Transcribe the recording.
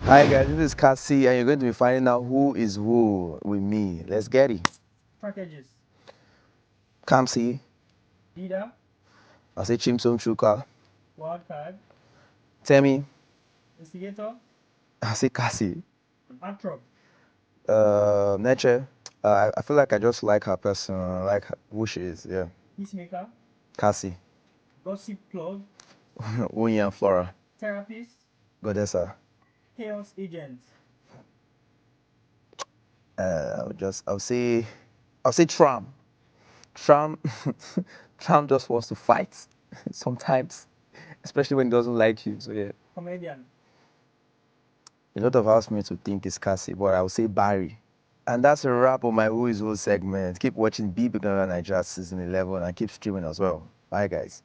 Hi guys, this is Cassi and you're going to be finding out who is who with me. Let's get it. Packages. Kamsi. Leader. I'll say Chimsom Chuka. Wildcard. Temi. Instigator. I'll say Cassi. Atrop. Neche. I feel like I just like her person, I like who she is, yeah. Peacemaker. Cassi. Gossip plug. Unya and Flora. Therapist. Godessa. Chaos agent. I'll say Tram. Tram Tram just wants to fight sometimes, especially when he doesn't like you. So yeah. Comedian. A lot of housemates would think it's Cassie, but I would say Barry. And that's a wrap on my Who is Who segment. Keep watching BBNaija Naija season 11 and keep streaming as well. Bye guys.